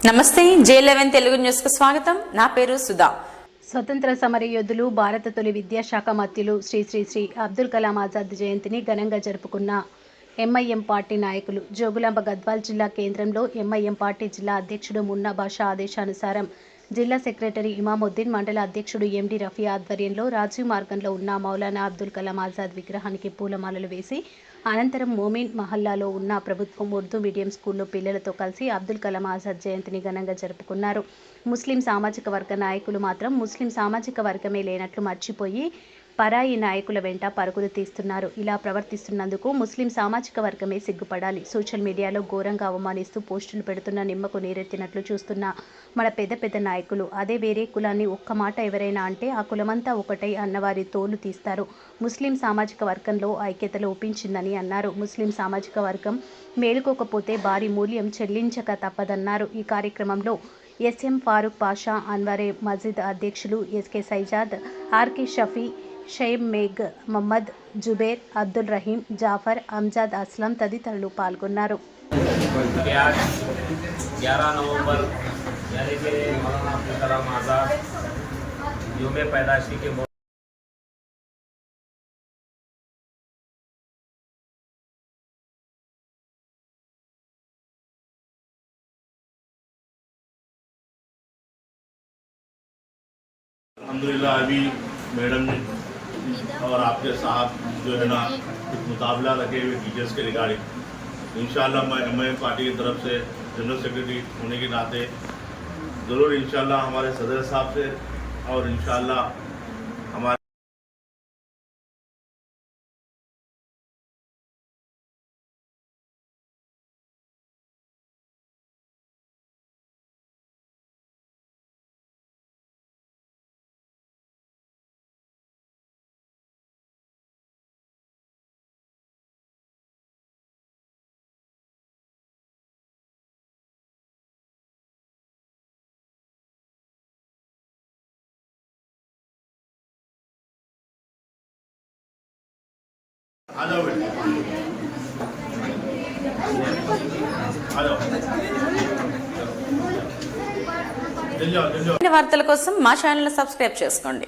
నమస్తే J11 Telugu news కు స్వాగతం. నా పేరు సుధా. స్వతంత్ర సమర యోధులు భారత తొలి విద్యాశాఖ మంత్రులు శ్రీ అబ్దుల్ కలాం ఆజాద్ జయంతిని ఘనంగా జరుపుకున్న ఎంఐఎం పార్టీ నాయకులు జోగులాంబ గద్వాల్ జిల్లా కేంద్రంలో ఎంఐఎం పార్టీ జిల్లా అధ్యక్షుడు మున్నా బాషా ఆదేశానుసారం జిల్లా సెక్రటరీ ఇమాముద్దీన్, మండల అధ్యక్షుడు ఎండి రఫీ ఆధ్వర్యంలో రాజీవ్ మార్గంలో ఉన్న మౌలానా అబ్దుల్ కలాం ఆజాద్ విగ్రహానికి పూలమాలలు వేసి అనంతరం మోమిన్ మహల్లాలో ఉన్న ప్రభుత్వం ఉర్దూ మీడియం స్కూల్లో పిల్లలతో కలిసి అబ్దుల్ కలాం ఆజాద్ జయంతిని ఘనంగా జరుపుకున్నారు. ముస్లిం సామాజిక వర్గ నాయకులు మాత్రం ముస్లిం సామాజిక వర్గమే లేనట్లు మర్చిపోయి పరాయి నాయకుల వెంట పరుగులు తీస్తున్నారు. ఇలా ప్రవర్తిస్తున్నందుకు ముస్లిం సామాజిక వర్గమే సిగ్గుపడాలి. సోషల్ మీడియాలో ఘోరంగా అవమానిస్తూ పోస్టులు పెడుతున్న నిమ్మకు నీరెత్తినట్లు చూస్తున్న మన పెద్ద నాయకులు అదే వేరే కులాన్ని ఒక్క మాట ఎవరైనా అంటే ఆ కులమంతా ఒకటై అన్నవారి తోలు తీస్తారు. ముస్లిం సామాజిక వర్గంలో ఐక్యతలు ఒప్పించిందని అన్నారు. ముస్లిం సామాజిక వర్గం మేలుకోకపోతే భారీ మూల్యం చెల్లించక తప్పదన్నారు. ఈ కార్యక్రమంలో ఎస్ఎం ఫారూక్ పాషా, అన్వరే మస్జిద్ అధ్యక్షులు ఎస్కే సైజాద్, ఆర్కే షఫీ, షేమ్ మేఘ్, మహమ్మద్ జుబేర్, అబ్దుల్ రహీం, జాఫర్, అంజాద్ అస్లం తదితరులు పాల్గొన్నారు. 11 नवंबर यानी कि मौलाना अब्दुल कलाम आज़ाद यूम पैदाइशी के अल्हम्दुलिल्लाह अभी मैडम और आपके साहब जो है ना मुकाबला रखे हुए टीचर्स के रिगार्डिंग इंशाल्लाह मैं एमआईएम पार्टी की तरफ से जनरल सेक्रेटरी होने के नाते ज़रूर इंशाल्लाह हमारे सदर साहब से और इंशाल्लाह हमारे వార్తల కోసం మా ఛానల్ సబ్స్క్రైబ్ చేసుకోండి.